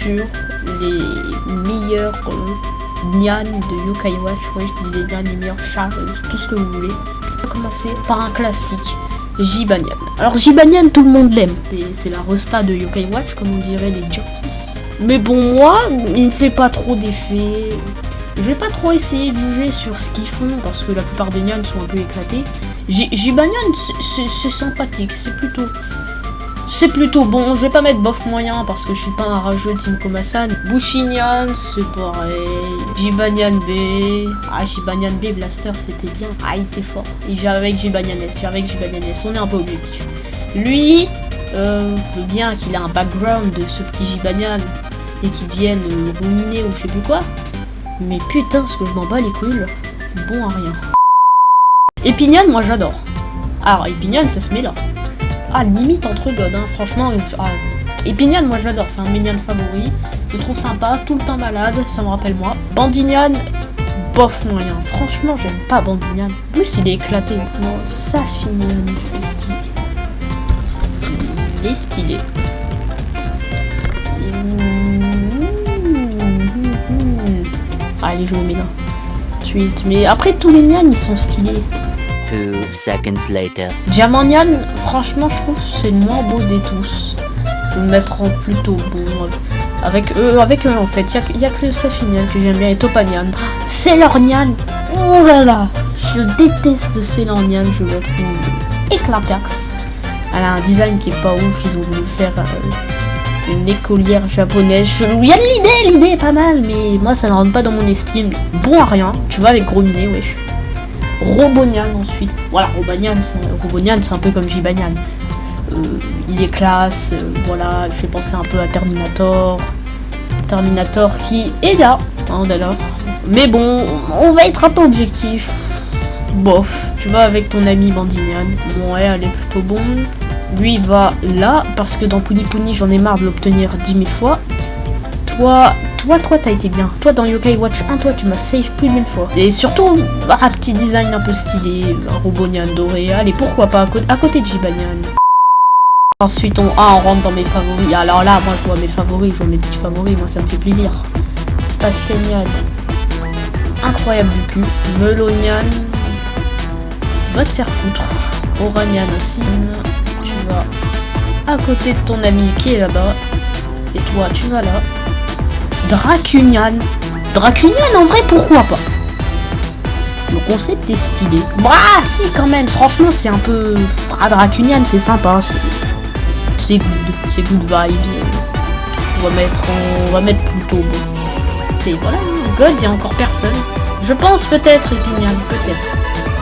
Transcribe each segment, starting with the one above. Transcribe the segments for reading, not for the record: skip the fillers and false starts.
sur les meilleurs Nyan de Yokai Watch. Ouais, je dis les Nyan, les meilleurs chars, tout ce que vous voulez. On va commencer par un classique, Jibanyan. Alors Jibanyan, tout le monde l'aime. C'est la resta de Yokai Watch, comme on dirait les Junkies. Mais bon, moi, il ne fait pas trop d'effet. Je vais pas trop essayer de juger sur ce qu'ils font, parce que la plupart des Nyan sont un peu éclatés. Jibanyan, c'est sympathique, c'est plutôt bon. Je vais pas mettre bof moyen parce que je suis pas un rageux Team Komasan. Bushinyan, c'est pareil. Jibanyan B. Ah, Jibanyan B, Blaster, c'était bien. Ah, il était fort. Et j'ai avec Jibanyan S. On est un peu objectif. Lui, bien qu'il a un background de ce petit Jibanyan et qu'il vienne ruminer ou je sais plus quoi. Mais putain, ce que je m'en bats les couilles. Bon à rien. Epinyan, moi j'adore. Alors, Epinyan, ça se met là. Ah, limite entre god, hein. Franchement. Epinyan, moi j'adore. C'est un minion favori. Je trouve sympa, tout le temps malade. Ça me rappelle moi. Bandinian, bof moyen. Franchement, j'aime pas Bandinian. En plus, il est éclaté. Non, Safinian, il est stylé. Il est stylé. Allez, je vous mets là. Ensuite, mais après, tous les Nyan, ils sont stylés. 2 seconds later. Diamant Nyan, franchement, je trouve que c'est le moins beau des tous. Je vais le mettre en plutôt bon. Avec eux, en fait, il y a que le Safinian que j'aime bien et Topanyan. Sailor Nyan, oh là là, je déteste Sailor Nyan, je le trouve éclatax. Elle a un design qui est pas ouf, ils ont voulu faire une écolière japonaise. Il y a de l'idée est pas mal, mais moi ça ne rentre pas dans mon estime. Bon à rien, tu vas avec Grominé, wesh. Robonian ensuite. Voilà, Robonian c'est un peu comme Jibanyan. Il est classe, voilà, il fait penser un peu à Terminator. Terminator qui est là, hein, d'ailleurs. Mais bon, on va être un peu objectif. Bof, tu vas avec ton ami Bandinian. Bon, ouais, elle est plutôt bonne. Lui va là, parce que dans Puni Puni, j'en ai marre de l'obtenir 10 000 fois. Toi, t'as été bien. Toi, dans Yokai Watch 1, toi, tu m'as save plus de 1000 fois. Et surtout, un petit design un peu stylé, un Robonian doré. Allez, pourquoi pas, à côté de Jibanyan. Ensuite, on rentre dans mes favoris. Alors là, moi, je vois mes favoris, je vois mes petits favoris. Moi, ça me fait plaisir. Pastelnian. Incroyable du cul. Melonian. Va te faire foutre. Oranian aussi. Tu vas à côté de ton ami qui est là-bas. Et toi, tu vas là. Dracunian. Dracunian, en vrai, pourquoi pas? Le concept est stylé. Bah, si, quand même. Franchement, c'est un peu... Ah, Dracunian, c'est sympa. C'est good vibes. On va mettre plutôt bon. Et voilà, God, il y a encore personne. Je pense peut-être Epinyan, peut-être.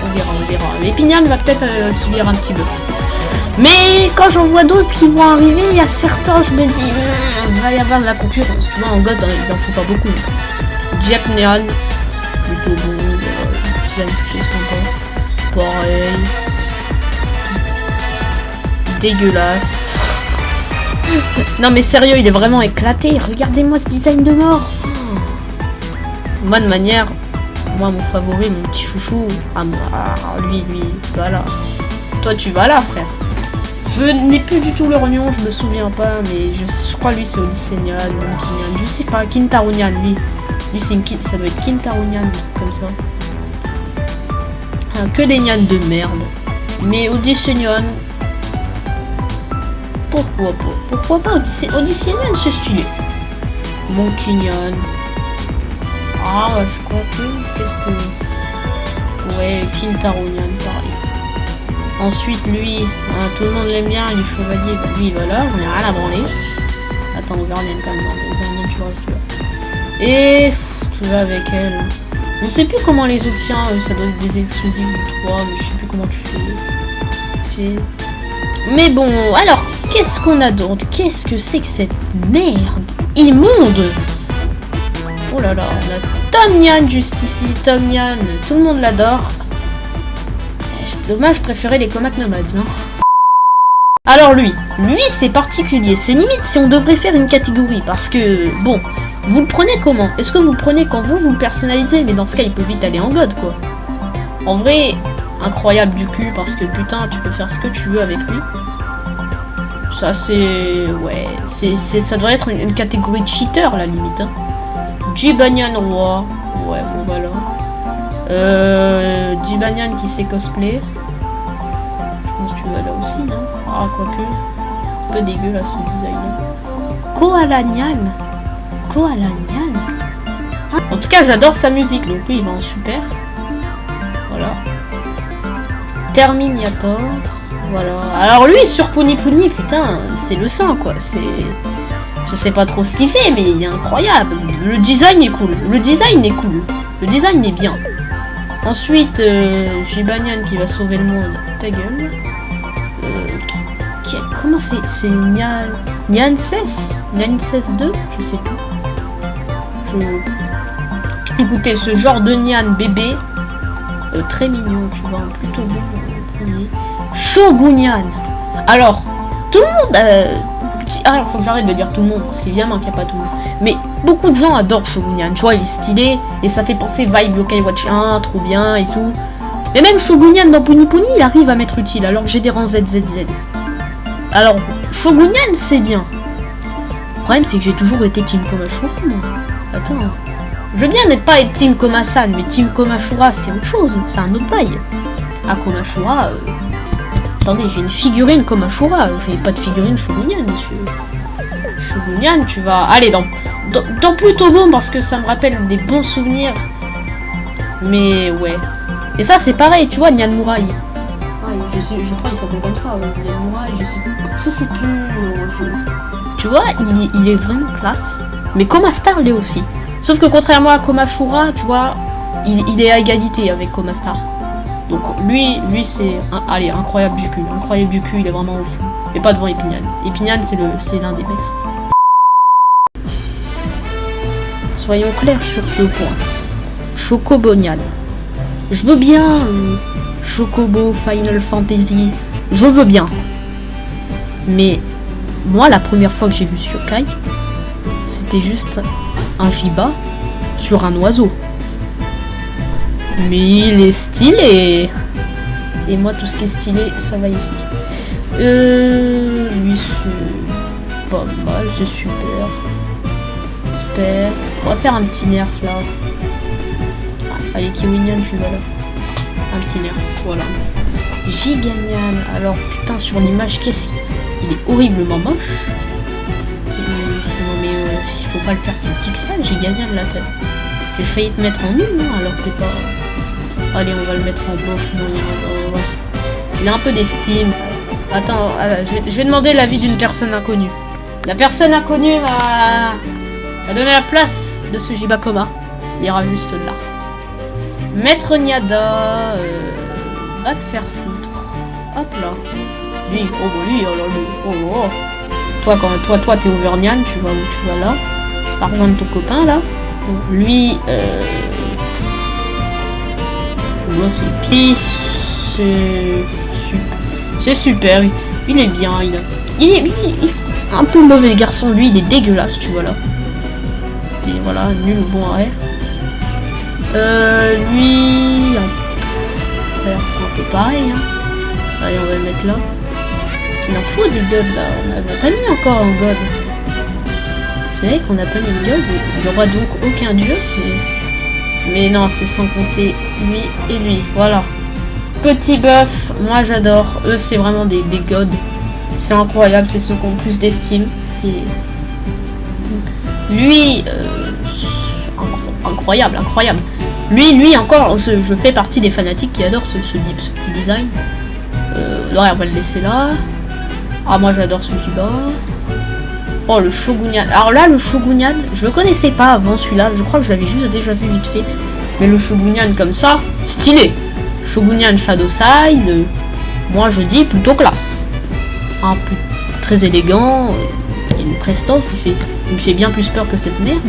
On verra. Mais Epinyan va peut-être subir un petit peu. Mais quand j'en vois d'autres qui vont arriver, il y a certains, je me dis, il va y avoir de la concurrence. Non, en God, il en faut pas beaucoup. Jack Nyan, plutôt bon, design plutôt sympa. Pareil. Dégueulasse. Non mais sérieux, il est vraiment éclaté. Regardez-moi ce design de mort. Moi de manière, moi mon favori, mon petit chouchou, lui, voilà. Toi tu vas là, frère. Je n'ai plus du tout leur nom, je me souviens pas, mais je crois lui c'est Odyssean, je sais pas, Kintaronian, lui c'est ça doit être Kintaronian, comme ça. Que des Nyan de merde. Mais Odyssean, pourquoi pas Odyssean, c'est stylé. Monkey Nyan. Ah ouais, je crois que... Qu'est-ce que... Ouais, Kintaronian, pareil. Ensuite, lui, tout le monde l'aime bien, il est chevalier, bah lui, voilà, j'en ai rien à branler. Attends, Overnian quand même, Overnian, tu restes là. Et... tu vas avec elle. On sait plus comment les obtient, ça doit être des exclusifs ou 3, mais je sais plus comment tu fais. Mais bon, alors, qu'est-ce qu'on a d'autre? Qu'est-ce que c'est que cette merde immonde? Oh là là, on a Tom Nyan juste ici, Tom Nyan, tout le monde l'adore. Dommage, je préférais les Comac Nomads, hein. Alors lui c'est particulier, c'est limite si on devrait faire une catégorie, parce que, bon, vous le prenez comment? Est-ce que vous le prenez quand vous le personnalisez? Mais dans ce cas, il peut vite aller en god, quoi. En vrai, incroyable du cul, parce que putain, tu peux faire ce que tu veux avec lui. Ça c'est... Ouais, ça doit être une catégorie de cheater, la limite. Hein. Jibanyan roi. Ouais, bon voilà. Jibanyan qui sait cosplay. Je pense que tu vas là aussi, non? Ah, quoique. Un peu dégueulasse ce design. Koalanyan. Koalanyan. Ah. En tout cas, j'adore sa musique, donc lui, il va en super. Voilà. Terminator. Voilà. Alors lui, sur Puni Puni, putain, c'est le sang, quoi. C'est... Je sais pas trop ce qu'il fait, mais il est incroyable. Le design est cool. Le design est cool. Le design est bien. Ensuite, Jibanyan qui va sauver le monde. Ta gueule. Comment c'est? C'est Nyances 2? Je sais plus. Écoutez, ce genre de Nyan bébé, très mignon, tu vois, plutôt bon premier. Shogunyan. Alors, tout le monde... alors, faut que j'arrête de dire tout le monde, parce qu'évidemment qu'il n'y a pas tout le monde. Mais beaucoup de gens adorent Shogunyan, tu vois, il est stylé, et ça fait penser vibe Yokai Watch 1, trop bien et tout. Mais même Shogunyan dans Puni Puni, il arrive à m'être utile, alors que j'ai des rangs ZZZ. Alors, Shogunyan, c'est bien. Le problème, c'est que j'ai toujours été Team Komashura, moi. Attends. Je veux bien ne pas être Team Komasan, mais Team Komashura, c'est autre chose. C'est un autre bail. À Komashura... Attendez, j'ai une figurine Komashura. J'ai pas de figurine Shogunyan, monsieur. Shogunyan, tu vas... Allez, dans plutôt bon, parce que ça me rappelle des bons souvenirs. Mais, ouais. Et ça, c'est pareil, tu vois, Nyan Murai. Je crois qu'il s'appelle comme ça, Nyan Murai, je sais plus. Tu vois, il est vraiment classe. Mais Komastar l'est aussi. Sauf que contrairement à Komashura, tu vois, il est à égalité avec Komastar. Donc lui c'est... Allez, incroyable du cul. Incroyable du cul, il est vraiment au fond. Mais pas devant Epinyan. Epinyan, c'est l'un des best. Soyons clairs sur ce point. Chocobonian. Je veux bien... Chocobo, Final Fantasy. Je veux bien. Mais... Moi, la première fois que j'ai vu ce yokai, c'était juste un Shiba sur un oiseau. Mais il est stylé. Et moi, tout ce qui est stylé, ça va ici. Lui, c'est pas mal, c'est super. Super. On va faire un petit nerf là. Ah, allez, Kiwinyan, tu vas là. Un petit nerf, voilà. Giganyan. Alors, putain, sur l'image, qu'est-ce qu'il... Il est horriblement moche. Non, mais il faut pas le faire, c'est petit que ça, Giganyan de la tête. J'ai failli te mettre en nul, non? Alors que t'es pas... Allez, on va le mettre en bof. Il a un peu d'estime. Attends, je vais demander l'avis d'une personne inconnue. La personne inconnue va donner la place de ce Jibakoma. Il ira juste là. Maître Niada, va te faire foutre. Hop là. Lui, oh bah lui, oh là lui, oh là. Toi t'es Overnian, tu vas là. Tu vas rejoindre ton copain là. Bon, lui, là c'est super, il est bien, il est un peu mauvais garçon, lui il est dégueulasse, tu vois là. Et voilà, nul ou bon arrêt. Lui, alors c'est un peu pareil, hein. Allez, on va le mettre là. Il en faut des gods là, on n'a pas mis encore un god. Vous savez qu'on n'a pas mis de god, il n'y aura donc aucun dieu, mais non, c'est sans compter lui et lui, voilà. Petit buff, moi j'adore, eux c'est vraiment des gods. C'est incroyable, c'est ceux qui ont plus d'estime. Et... Lui, incroyable. Lui encore, je fais partie des fanatiques qui adorent ce petit design. Ouais, on va le laisser là. Ah, moi j'adore ce Jiba. Oh, le Shogunyan. Alors là, le Shogunyan, je le connaissais pas avant celui-là. Je crois que je l'avais juste déjà vu vite fait. Mais le Shogunyan comme ça, stylé. Shogunyan Shadow Side, moi je dis plutôt classe. Un peu très élégant. Et une prestance, il me fait bien plus peur que cette merde.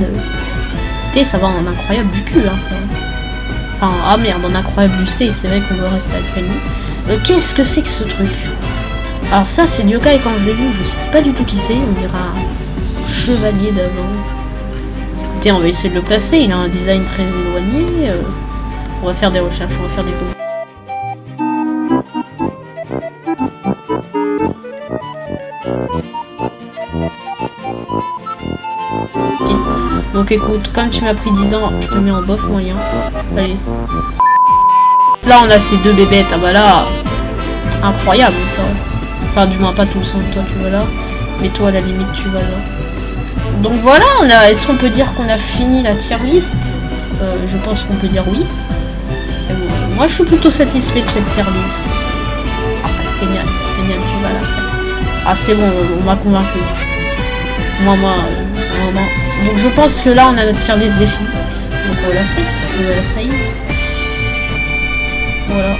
Écoutez, ça va en incroyable du cul, hein, ça. Enfin, ah merde, en incroyable du C, c'est vrai qu'on doit rester avec lui. Qu'est-ce que c'est que ce truc? Alors ça, c'est Yokai, quand je l'ai vu, je sais pas du tout qui c'est. On dirait un chevalier d'avant. Écoutez, on va essayer de le placer. Il a un design très éloigné. On va faire des recherches, on va faire des Donc écoute, comme tu m'as pris 10 ans, je te mets en bof moyen. Allez. Là on a ces deux bébêtes, ah bah là, incroyable ça. Enfin du moins pas tous, hein. Toi tu vas là, mais toi à la limite tu vas là. Donc voilà, est-ce qu'on peut dire qu'on a fini la tier list? Je pense qu'on peut dire oui. Moi je suis plutôt satisfait de cette tier list. Ah Pasténial, tu vas là. Ah c'est bon, on m'a convaincu. Moi, vraiment. Donc je pense que là on a notre tier list définie. Donc on va la save. Voilà.